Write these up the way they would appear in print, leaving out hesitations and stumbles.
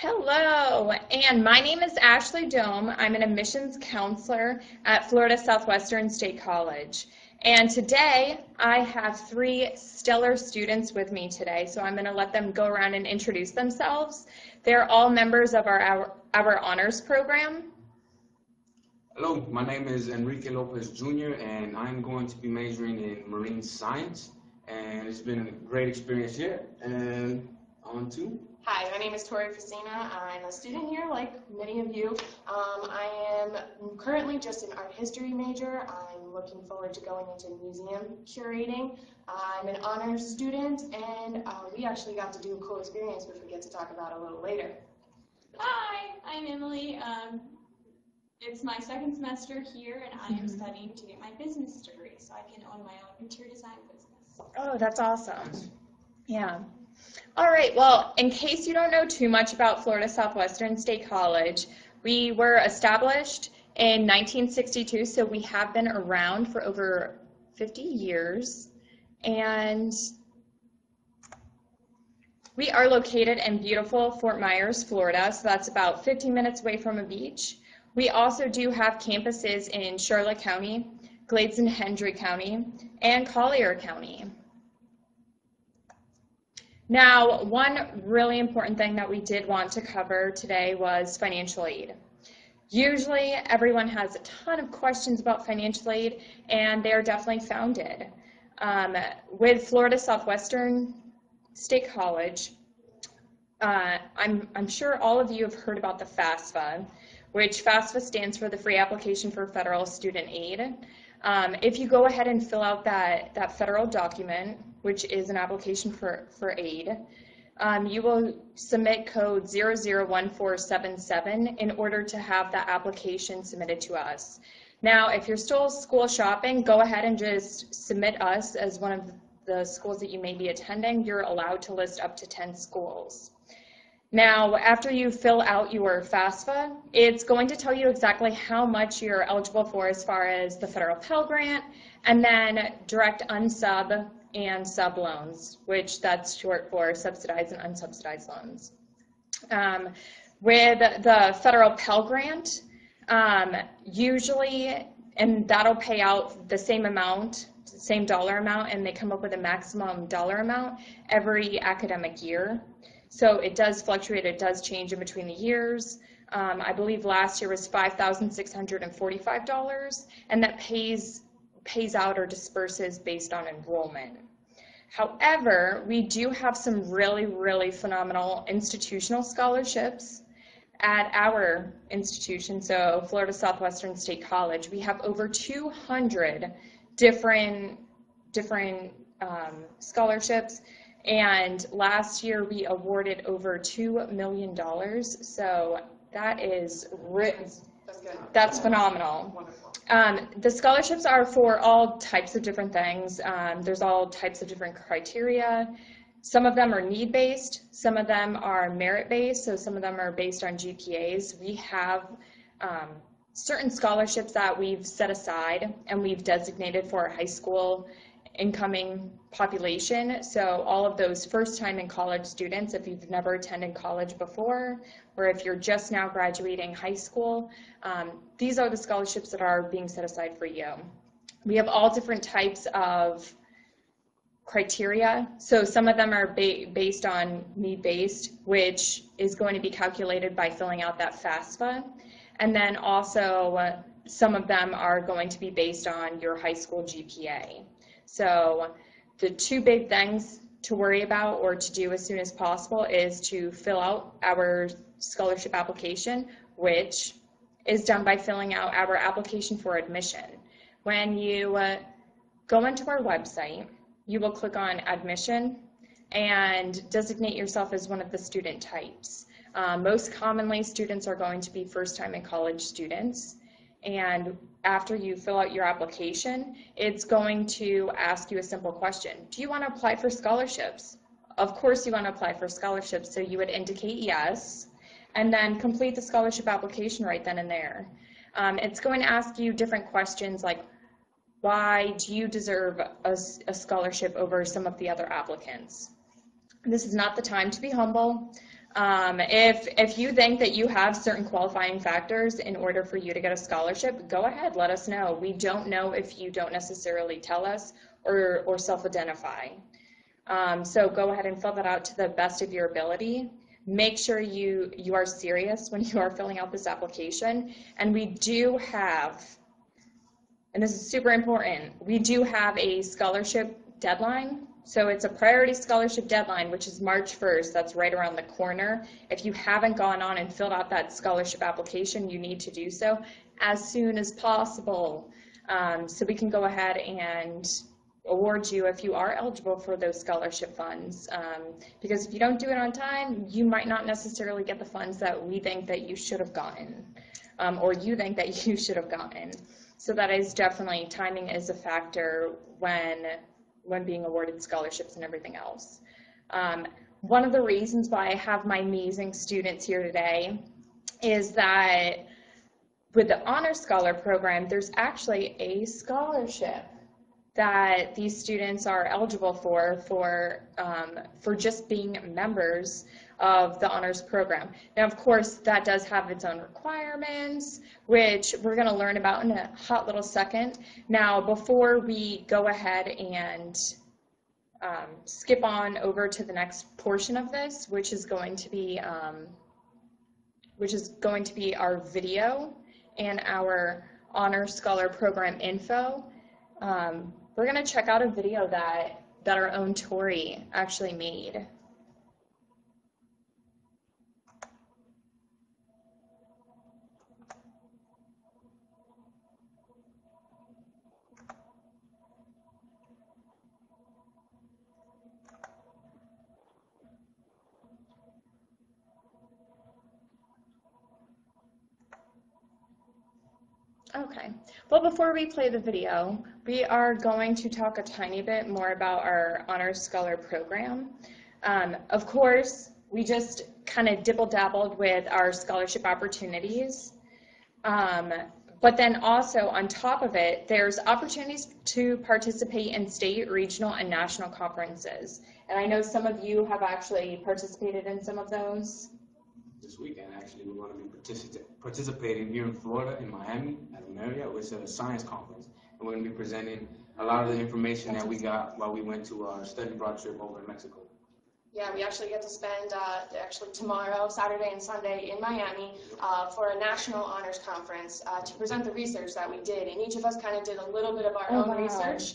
Hello, and my name is Ashley Dome. I'm an admissions counselor at Florida Southwestern State College. And today I have three stellar students with me today, so I'm going to let them go around and introduce themselves. They're all members of our honors program. Hello, my name is Enrique Lopez Jr. and I'm going to be majoring in marine science, and it's been a great experience here. And on to... Hi, my name is Tori Facina. I'm a student here, like many of you. I am currently just an art history major. I'm looking forward to going into museum curating. I'm an honors student, and we actually got to do a cool experience, which we get to talk about a little later. Hi, I'm Emily. It's my second semester here, and I am studying to get my business degree so I can own my own interior design business. Oh, that's awesome. Yeah. All right, well, in case you don't know too much about Florida Southwestern State College, we were established in 1962, so we have been around for over 50 years, and we are located in beautiful Fort Myers, Florida, so that's about 15 minutes away from a beach. We also do have campuses in Charlotte County, Glades and Hendry County, and Collier County. Now, one really important thing that we did want to cover today was financial aid. Usually, everyone has a ton of questions about financial aid, and they are definitely founded. With Florida Southwestern State College, I'm sure all of you have heard about the FAFSA, which FAFSA stands for the Free Application for Federal Student Aid. If you go ahead and fill out that federal document, which is an application for aid, you will submit code 001477 in order to have that application submitted to us. Now, if you're still school shopping, go ahead and just submit us as one of the schools that you may be attending. You're allowed to list up to 10 schools. Now, after you fill out your FAFSA, it's going to tell you exactly how much you're eligible for as far as the federal Pell Grant, and then direct unsub and sub loans, which that's short for subsidized and unsubsidized loans. With the federal Pell Grant, usually, and that'll pay out the same amount, same dollar amount, and they come up with a maximum dollar amount every academic year. So it does fluctuate, it does change in between the years. I believe last year was $5,645, and that pays out or disperses based on enrollment. However, we do have some really, really phenomenal institutional scholarships at our institution, so Florida Southwestern State College. We have over 200 different scholarships. And last year we awarded over $2 million, so that is that's phenomenal. The scholarships are for all types of different things. There's all types of different criteria. Some of them are need-based, some of them are merit-based, so some of them are based on GPAs. We have certain scholarships that we've set aside and we've designated for our high school incoming population, so all of those first-time in college students, if you've never attended college before, or if you're just now graduating high school, these are the scholarships that are being set aside for you. We have all different types of criteria, so some of them are based on need-based, which is going to be calculated by filling out that FAFSA, and then also some of them are going to be based on your high school GPA. So the two big things to worry about or to do as soon as possible is to fill out our scholarship application, which is done by filling out our application for admission. When you go into our website, you will click on admission and designate yourself as one of the student types. Most commonly, students are going to be first-time in college students. And after you fill out your application, it's going to ask you a simple question. Do you want to apply for scholarships? Of course you want to apply for scholarships, so you would indicate yes, and then complete the scholarship application right then and there. It's going to ask you different questions like, why do you deserve a scholarship over some of the other applicants? This is not the time to be humble. If you think that you have certain qualifying factors in order for you to get a scholarship, go ahead, let us know. We don't know if you don't necessarily tell us or self-identify. So go ahead and fill that out to the best of your ability. Make sure you are serious when you are filling out this application. And we do have, and this is super important, we do have a scholarship deadline. So it's a priority scholarship deadline, which is March 1st. That's right around the corner. If you haven't gone on and filled out that scholarship application, you need to do so as soon as possible, so we can go ahead and award you if you are eligible for those scholarship funds. Because if you don't do it on time, you might not necessarily get the funds that we think that you should have gotten, or you think that you should have gotten. So that is definitely, timing is a factor when being awarded scholarships and everything else. One of the reasons why I have my amazing students here today is that with the Honor Scholar program, there's actually a scholarship that these students are eligible for just being members of the honors program. Now, of course, that does have its own requirements, which we're going to learn about in a hot little second. Now, before we go ahead and skip on over to the next portion of this, which is going to be our video and our Honor Scholar program info. We're going to check out a video that our own Tori actually made. Okay, well, before we play the video, we are going to talk a tiny bit more about our Honors Scholar program. Of course, we just kind of dibble-dabbled with our scholarship opportunities, but then also on top of it, there's opportunities to participate in state, regional, and national conferences. And I know some of you have actually participated in some of those. This weekend, actually, we're going to be participating here in Florida, in Miami, at the Marriott, which is a science conference. And we're going to be presenting a lot of the information that we got while we went to our study abroad trip over in Mexico. Yeah, we actually get to spend tomorrow, Saturday and Sunday in Miami for a national honors conference to present the research that we did. And each of us kind of did a little bit of our own research.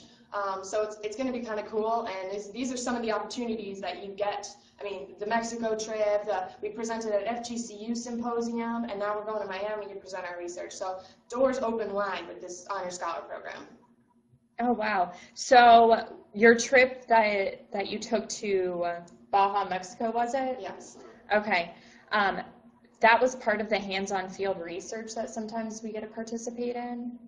So it's going to be kind of cool. And these are some of the opportunities that you get. I mean, the Mexico trip, we presented at FGCU symposium, and now we're going to Miami to present our research. So doors open wide with this Honor Scholar program. Oh, wow. So your trip that you took to Baja, Mexico, was it? Yes. Okay. That was part of the hands-on field research that sometimes we get to participate in?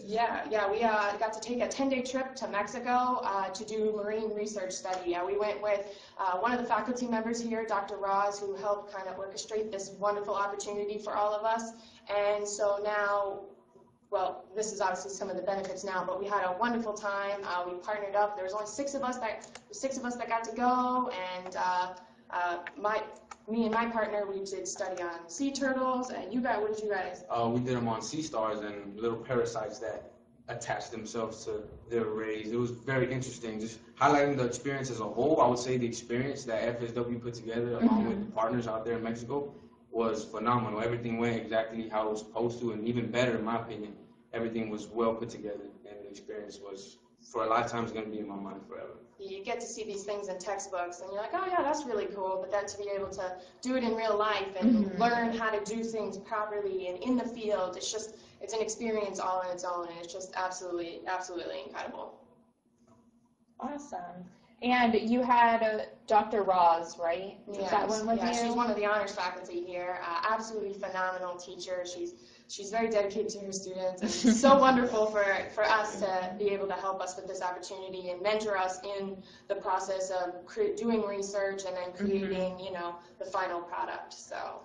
Yeah, we got to take a 10-day trip to Mexico to do marine research study. We went with one of the faculty members here, Dr. Roz, who helped kind of orchestrate this wonderful opportunity for all of us. And so now, well, this is obviously some of the benefits now, but we had a wonderful time. We partnered up. There was only six of us that got to go, and me and my partner, we did study on sea turtles, and what did you guys? We did them on sea stars and little parasites that attach themselves to their rays. It was very interesting. Just highlighting the experience as a whole, I would say the experience that FSW put together along with the partners out there in Mexico was phenomenal. Everything went exactly how it was supposed to, and even better, in my opinion. Everything was well put together, and the experience was, for a lifetime, is going to be in my mind forever. You get to see these things in textbooks, and you're like, oh yeah, that's really cool, but then to be able to do it in real life and learn how to do things properly and in the field, it's an experience all on its own, and it's just absolutely incredible. Awesome. And you had Dr. Roz, right? Yes. That one with you? She's one of the honors faculty here. Absolutely phenomenal teacher. She's very dedicated to her students, and it's so wonderful for us to be able to help us with this opportunity and mentor us in the process of doing research and then creating, the final product. So.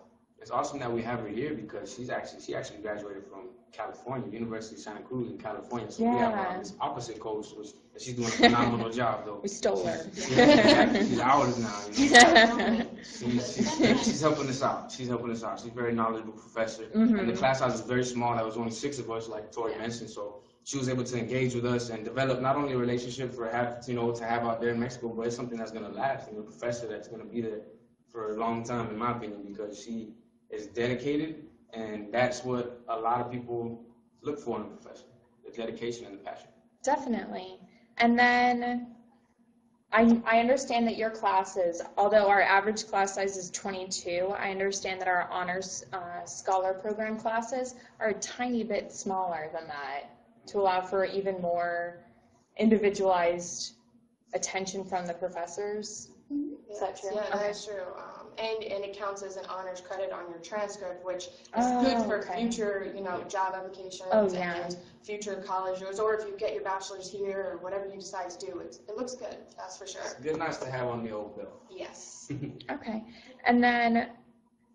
it's awesome that we have her here because she actually graduated from California, University of Santa Cruz in California. So we have her on this opposite coast, which she's doing a phenomenal job though. We stole her. She's ours now. You know? She's helping us out. She's a very knowledgeable professor. And the class size was very small. There was only 6 of us, like Tori mentioned. So she was able to engage with us and develop not only a relationship to have out there in Mexico, but it's something that's going to last. And a professor that's going to be there for a long time, in my opinion, because she is dedicated, and that's what a lot of people look for in a professor: the dedication and the passion. Definitely. And then I understand that your classes, although our average class size is 22, I understand that our honors scholar program classes are a tiny bit smaller than that to allow for even more individualized attention from the professors. Is that true? Yeah, that is true. And it counts as an honors credit on your transcript, which is good for future, job applications and future college years, or if you get your bachelor's here or whatever you decide to do. It looks good, that's for sure. It's good, nice to have on the old bill. Yes. Okay. And then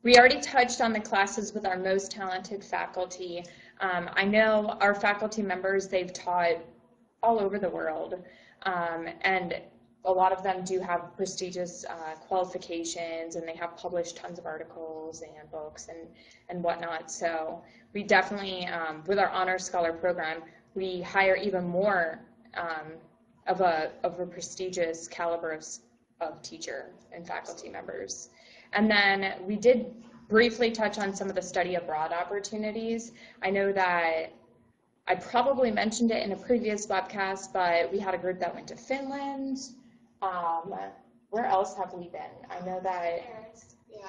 we already touched on the classes with our most talented faculty. I know our faculty members, they've taught all over the world, and a lot of them do have prestigious qualifications, and they have published tons of articles and books and whatnot. So we definitely, with our Honors Scholar program, we hire even more of a prestigious caliber of teacher and faculty members. And then we did briefly touch on some of the study abroad opportunities. I know that I probably mentioned it in a previous webcast, but we had a group that went to Finland. Where else have we been? I know that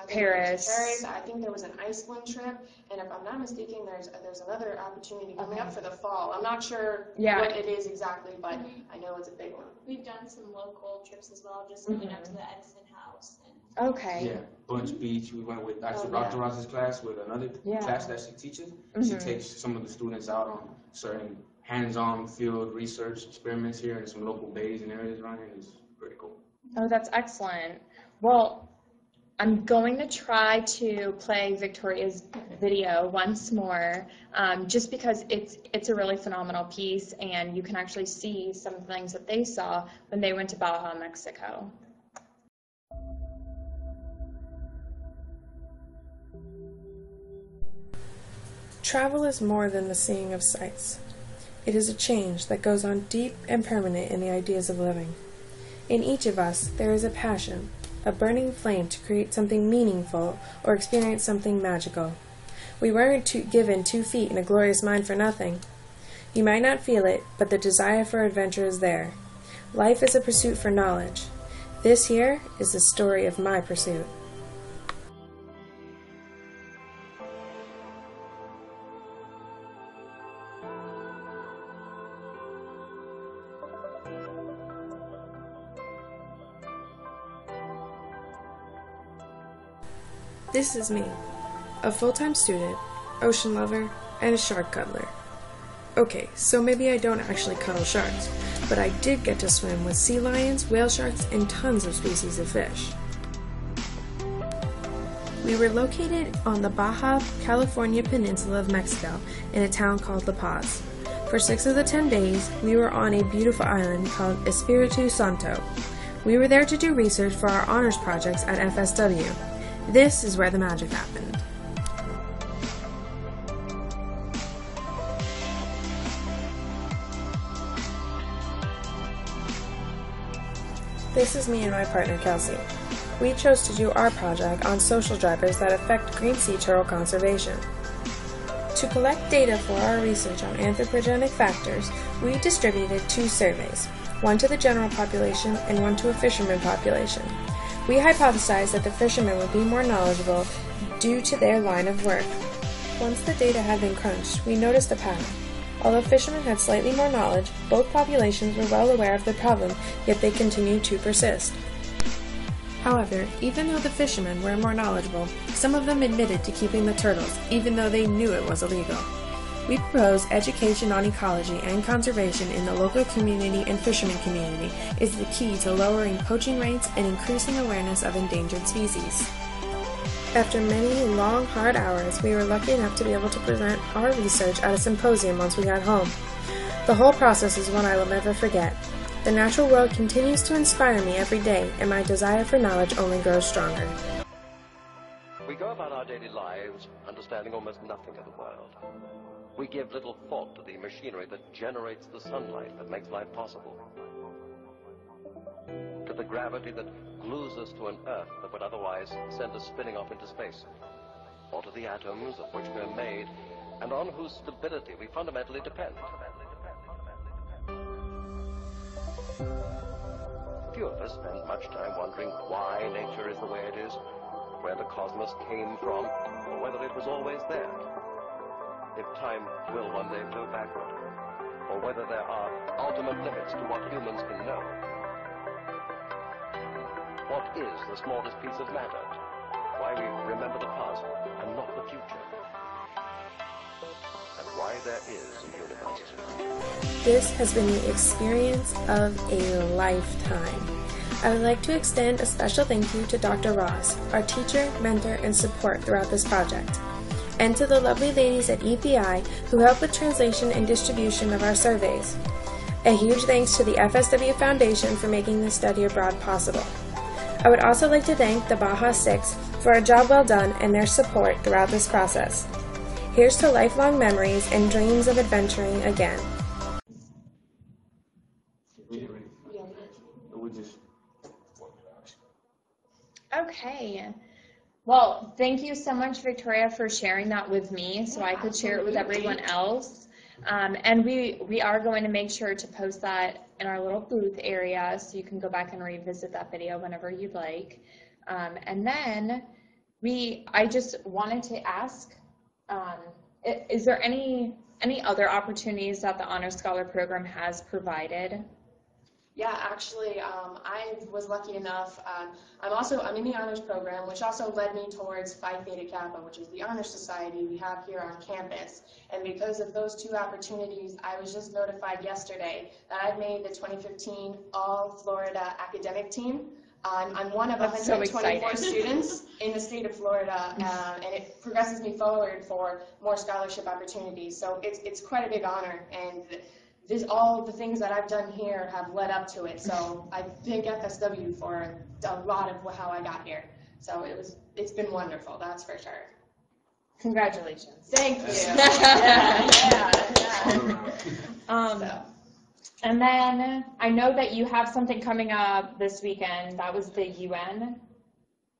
Paris. I think there was an Iceland trip, and if I'm not mistaken, there's another opportunity coming up for the fall. I'm not sure what it is exactly, but I know it's a big one. We've done some local trips as well, just going up to the Edison House. Okay. Yeah, Bunch Beach. We went with Dr. Ross's class with another class that she teaches. She takes some of the students out on certain hands-on field research experiments here in some local bays and areas around here. It's pretty cool. Oh, that's excellent. Well, I'm going to try to play Victoria's video once more, just because it's a really phenomenal piece, and you can actually see some of the things that they saw when they went to Baja, Mexico. Travel is more than the seeing of sights. It is a change that goes on deep and permanent in the ideas of living. In each of us, there is a passion, a burning flame to create something meaningful or experience something magical. We weren't given 2 feet and a glorious mind for nothing. You might not feel it, but the desire for adventure is there. Life is a pursuit for knowledge. This here is the story of my pursuit. This is me, a full-time student, ocean lover, and a shark cuddler. Okay, so maybe I don't actually cuddle sharks, but I did get to swim with sea lions, whale sharks, and tons of species of fish. We were located on the Baja California peninsula of Mexico in a town called La Paz. For 6 of the 10 days, we were on a beautiful island called Espiritu Santo. We were there to do research for our honors projects at FSW. This is where the magic happened. This is me and my partner Kelsey. We chose to do our project on social drivers that affect green sea turtle conservation. To collect data for our research on anthropogenic factors, we distributed 2 surveys, one to the general population and one to a fisherman population. We hypothesized that the fishermen would be more knowledgeable due to their line of work. Once the data had been crunched, we noticed a pattern. Although fishermen had slightly more knowledge, both populations were well aware of the problem, yet they continued to persist. However, even though the fishermen were more knowledgeable, some of them admitted to keeping the turtles, even though they knew it was illegal. We propose education on ecology and conservation in the local community and fisherman community is the key to lowering poaching rates and increasing awareness of endangered species. After many long, hard hours, we were lucky enough to be able to present our research at a symposium once we got home. The whole process is one I will never forget. The natural world continues to inspire me every day, and my desire for knowledge only grows stronger. We go about our daily lives understanding almost nothing of the world. We give little thought to the machinery that generates the sunlight that makes life possible, to the gravity that glues us to an Earth that would otherwise send us spinning off into space, or to the atoms of which we're made and on whose stability we fundamentally depend. Few of us spend much time wondering why nature is the way it is, where the cosmos came from, or whether it was always there. If time will one day flow backward, or whether there are ultimate limits to what humans can know. What is the smallest piece of matter? Why we remember the past and not the future? And why there is a universe. This has been the experience of a lifetime. I would like to extend a special thank you to Dr. Ross, our teacher, mentor, and support throughout this project, and to the lovely ladies at EPI who helped with translation and distribution of our surveys. A huge thanks to the FSW Foundation for making this study abroad possible. I would also like to thank the Baja 6 for a job well done and their support throughout this process. Here's to lifelong memories and dreams of adventuring again. Okay. Well, thank you so much, Victoria, for sharing that with me so I could share it with everyone else. And we are going to make sure to post that in our little booth area so you can go back and revisit that video whenever you'd like. And then I just wanted to ask, is there any other opportunities that the Honor Scholar Program has provided? Yeah, actually, I was lucky enough. I'm in the honors program, which also led me towards Phi Theta Kappa, which is the honor society we have here on campus. And because of those two opportunities, I was just notified yesterday that I've made the 2015 All Florida Academic Team. I'm one of 124 students in the state of Florida, and it progresses me forward for more scholarship opportunities. So it's quite a big honor, and all the things that I've done here have led up to it. So I thank FSW for a lot of how I got here. So it's been wonderful, that's for sure. Congratulations. Thank you. So. And then I know that you have something coming up this weekend. That was the UN.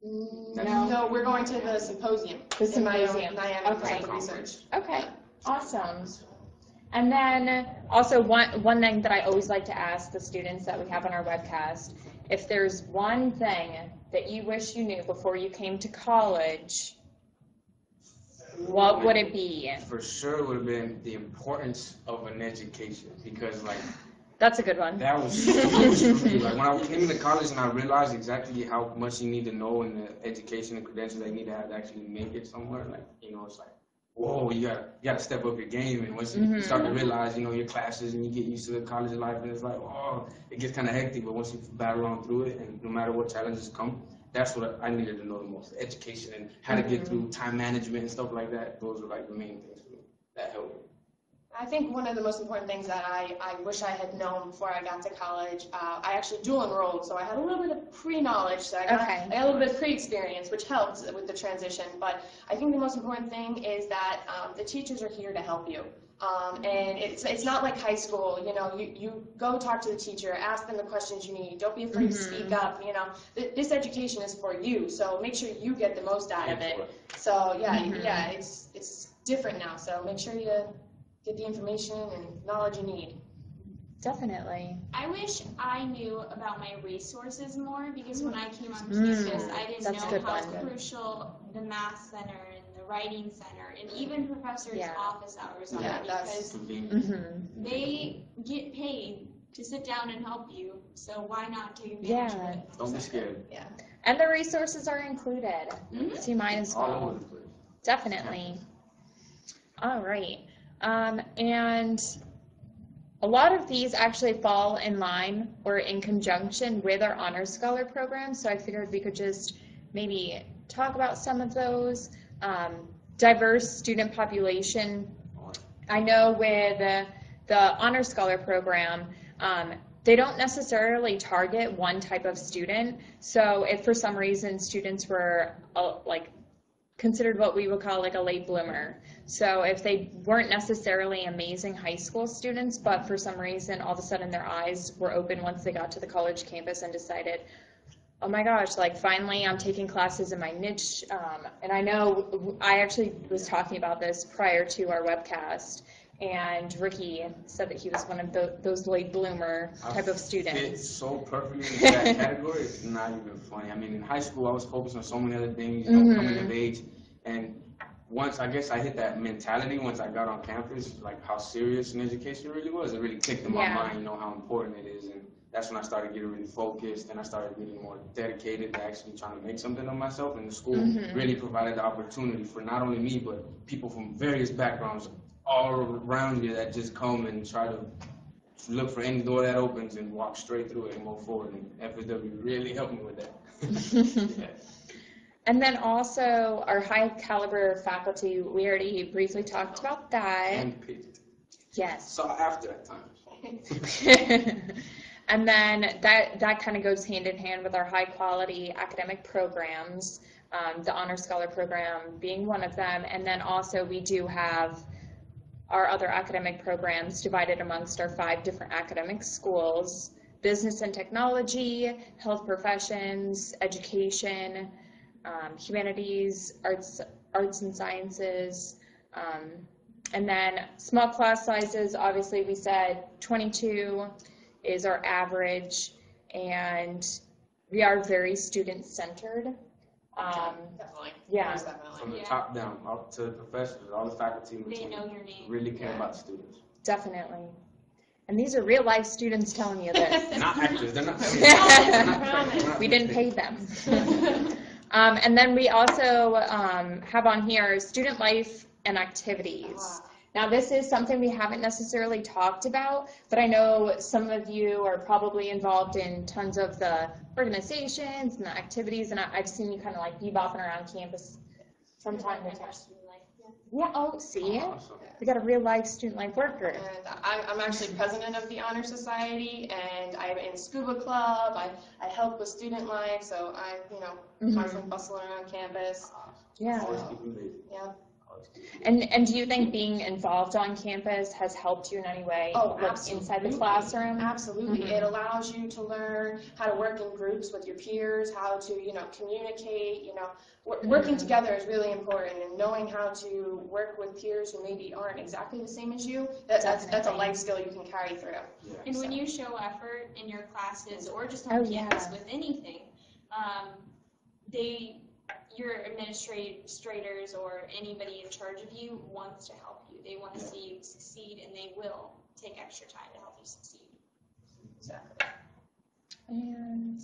No, we're going to the symposium. The symposium. Miami Okay. for research. Okay. Awesome. And then also one thing that I always like to ask the students that we have on our webcast, if there's one thing that you wish you knew before you came to college, what would it be? For sure it would have been the importance of an education, because that's a good one. that was huge for me. Like when I came into college and I realized exactly how much you need to know in the education and credentials that you need to have to actually make it somewhere, it's like, whoa, you gotta step up your game. And once you start to realize, your classes and you get used to the college life, and it's like, oh, it gets kind of hectic. But once you battle on through it, and no matter what challenges come, that's what I needed to know the most: education and how to get through time management and stuff like that. Those are the main things for me that helped. I think one of the most important things that I wish I had known before I got to college, I actually dual enrolled, so I had a little bit of pre-knowledge, so I got a little bit of pre-experience, which helped with the transition. But I think the most important thing is that the teachers are here to help you. And it's not like high school, you go talk to the teacher, ask them the questions you need, don't be afraid to speak up, this education is for you, so make sure you get the most out of it. So yeah, it's different now, so make sure you get the information and knowledge you need. Definitely. I wish I knew about my resources more, because when I came on campus, I didn't know how crucial the math center and the writing center and even professors' office hours are, because they get paid to sit down and help you, so why not take advantage of it? Don't be scared. Yeah. And the resources are included, so you might as well. All over the place. Definitely. All right. And a lot of these actually fall in line or in conjunction with our Honor Scholar program, so I figured we could just maybe talk about some of those. Diverse student population. I know with the Honor Scholar program, they don't necessarily target one type of student. So if for some reason students were considered what we would call like a late bloomer. So if they weren't necessarily amazing high school students, but for some reason all of a sudden their eyes were open once they got to the college campus and decided, oh my gosh, like finally I'm taking classes in my niche. And I know I actually was talking about this prior to our webcast, and Ricky said that he was one of those late bloomer type of students. Fit so perfectly in that category, it's not even funny. I mean, in high school I was focused on so many other things, you know, coming of age, and once I guess I hit that mentality once I got on campus, like how serious an education really was. It really clicked in my mind, you know, how important it is, and that's when I started getting really focused, and I started getting more dedicated to actually trying to make something of myself. And the school really provided the opportunity for not only me, but people from various backgrounds all around you that just come and try to look for any door that opens and walk straight through it and move forward. And FSW really helped me with that. Yeah. And then also our high caliber faculty, we already briefly talked about that. Handpicked. Yes. Saw after that time. And then that kind of goes hand in hand with our high quality academic programs, the Honor Scholar program being one of them. And then also we do have our other academic programs divided amongst our 5 different academic schools: business and technology, health professions, education, humanities, arts and sciences, and then small class sizes. Obviously we said 22 is our average, and we are very student-centered. Definitely. Yeah. Most definitely. From the top down, up to the professors, all the faculty and They team know your name. really care about students. Definitely. And these are real life students telling you this. Not actors, they're not paid. We didn't pay them. And then we also have on here student life and activities. Now this is something we haven't necessarily talked about, but I know some of you are probably involved in tons of the organizations and the activities, and I've seen you kind of like bebopping around campus from time to time. Yeah, oh, see? Awesome. We got a real life student life worker. And I'm actually president of the Honor Society, and I'm in scuba club. I help with student life, so I, constantly bustling around campus. Yeah. Always keep them busy. Yeah. And do you think being involved on campus has helped you in any way? Oh, like absolutely. inside the classroom? Absolutely. It allows you to learn how to work in groups with your peers, how to, communicate, working together is really important, and knowing how to work with peers who maybe aren't exactly the same as you, that's a life skill you can carry through. Yeah. And when you show effort in your classes or just on campus with anything, your administrators or anybody in charge of you wants to help you. They want to see you succeed, and they will take extra time to help you succeed. Exactly. And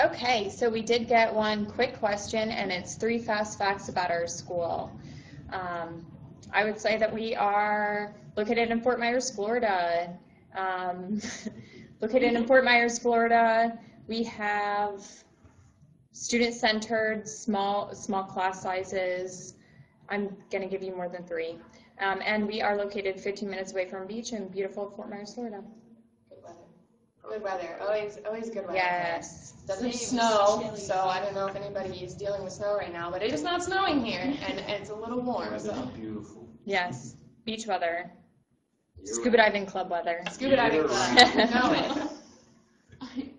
okay, so we did get one quick question, and it's 3 fast facts about our school. I would say that we are located in Fort Myers, Florida. Located in Fort Myers, Florida, we have student-centered, small class sizes. I'm going to give you more than 3. And we are located 15 minutes away from a beach in beautiful Fort Myers, Florida. Good weather. Always good weather. Yes. Doesn't snow, so I don't know if anybody is dealing with snow right now, but it is not snowing here, and it's a little warm. So. Beautiful. Yes. Beach weather. Scuba diving club weather. Scuba diving club. You know it.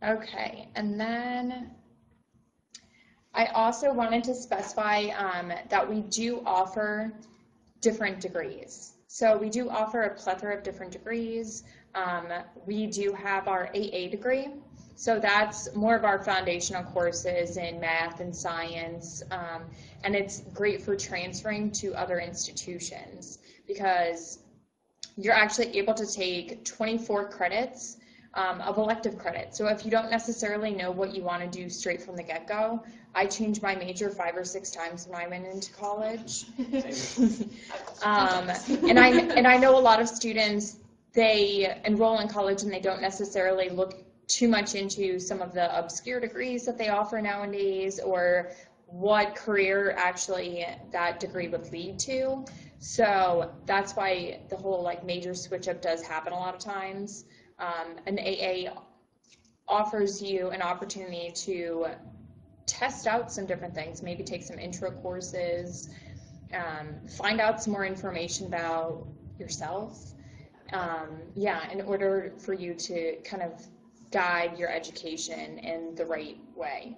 Okay, and then I also wanted to specify that we do offer different degrees. So we do offer a plethora of different degrees. We do have our AA degree. So that's more of our foundational courses in math and science, and it's great for transferring to other institutions because you're actually able to take 24 credits of elective credit. So if you don't necessarily know what you want to do straight from the get-go, I changed my major 5 or 6 times when I went into college. And I know a lot of students, they enroll in college and they don't necessarily look too much into some of the obscure degrees that they offer nowadays, or what career actually that degree would lead to. So that's why the whole like major switch up does happen a lot of times. An AA offers you an opportunity to test out some different things, maybe take some intro courses, find out some more information about yourself, in order for you to kind of guide your education in the right way.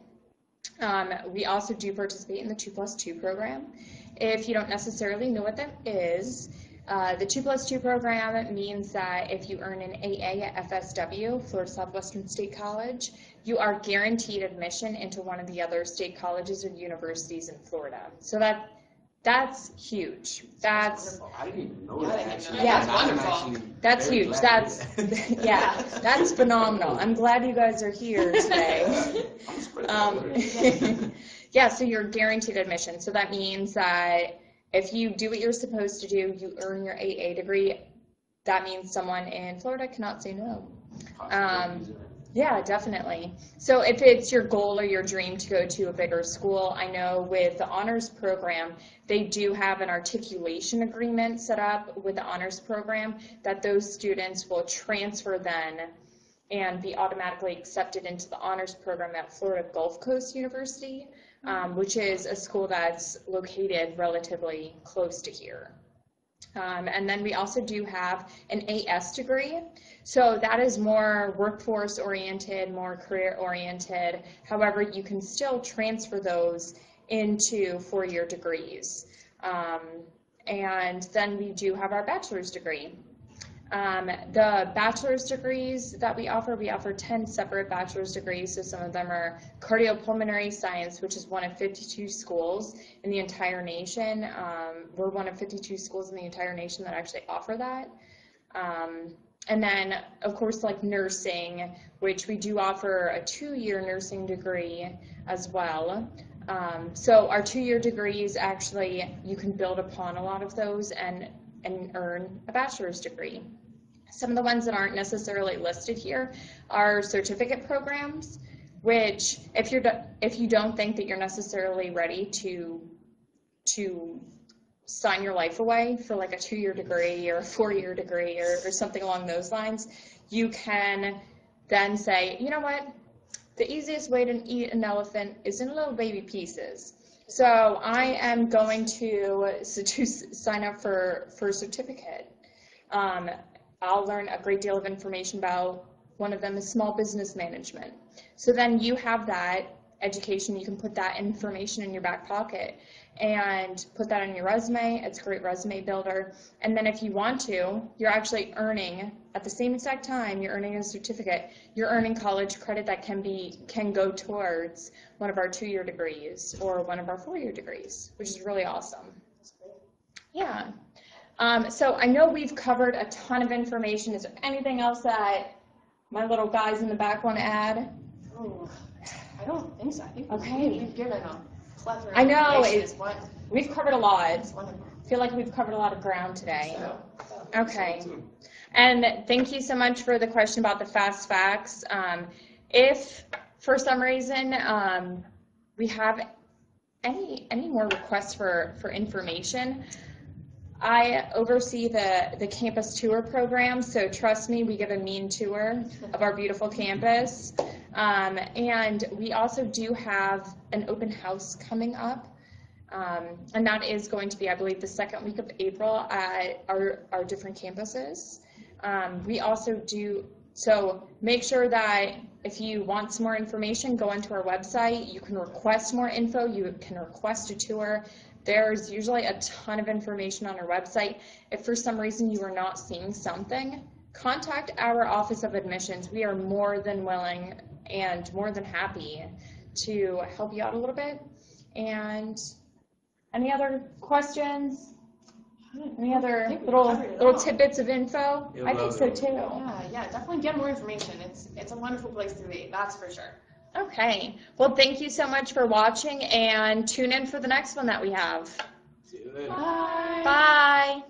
We also do participate in the 2+2 program. If you don't necessarily know what that is, the 2+2 program means that if you earn an AA at FSW, Florida Southwestern State College, you are guaranteed admission into one of the other state colleges or universities in Florida. So that's huge. That's I didn't even know that, actually. Yeah, that's wonderful. That's huge. That's yeah, that's phenomenal. I'm glad you guys are here today. Yeah, so you're guaranteed admission. So that means that if you do what you're supposed to do, you earn your AA degree. That means someone in Florida cannot say no. Yeah, definitely. So if it's your goal or your dream to go to a bigger school, I know with the honors program, they do have an articulation agreement set up with the honors program that those students will transfer then and be automatically accepted into the honors program at Florida Gulf Coast University, which is a school that's located relatively close to here. And then we also do have an AS degree. So that is more workforce oriented, more career oriented. However, you can still transfer those into 4-year degrees. And then we do have our bachelor's degree. The bachelor's degrees that we offer 10 separate bachelor's degrees. So some of them are cardiopulmonary science, which is one of 52 schools in the entire nation. We're one of 52 schools in the entire nation that actually offer that. And then, of course, like nursing, which we do offer a 2-year nursing degree as well. So our 2-year degrees, actually, you can build upon a lot of those and earn a bachelor's degree. Some of the ones that aren't necessarily listed here are certificate programs, which if you don't think that you're necessarily ready to sign your life away for like a 2-year degree or a 4-year degree or something along those lines, you can then say, you know what, the easiest way to eat an elephant is in little baby pieces. So I am going to sign up for a certificate. I'll learn a great deal of information about, one of them is small business management. So then you have that education, you can put that information in your back pocket and put that on your resume. It's a great resume builder. And then if you want to, you're actually earning, at the same exact time you're earning a certificate, you're earning college credit that can go towards one of our 2-year degrees or one of our 4-year degrees, which is really awesome. Yeah. So I know we've covered a ton of information. Is there anything else that my little guys in the back want to add? Oh, I don't think so. I think Okay. we've given a plethora of I know, information. we've covered a lot. It's wonderful. I feel like we've covered a lot of ground today. So, Okay. And thank you so much for the question about the fast facts. If for some reason we have any more requests for information, I oversee the campus tour program, so trust me, we give a mean tour of our beautiful campus. And we also do have an open house coming up, and that is going to be, I believe, the 2nd week of April at our different campuses. We also do, so make sure that if you want some more information, go onto our website. You can request more info. You can request a tour. There's usually a ton of information on our website. If for some reason you are not seeing something, contact our Office of Admissions. We are more than willing and more than happy to help you out a little bit. And any other questions? Any other little tidbits of info? I think so too. Yeah, definitely get more information. It's a wonderful place to be, that's for sure. Okay. Well, thank you so much for watching, and tune in for the next one that we have. See you later. Bye. Bye.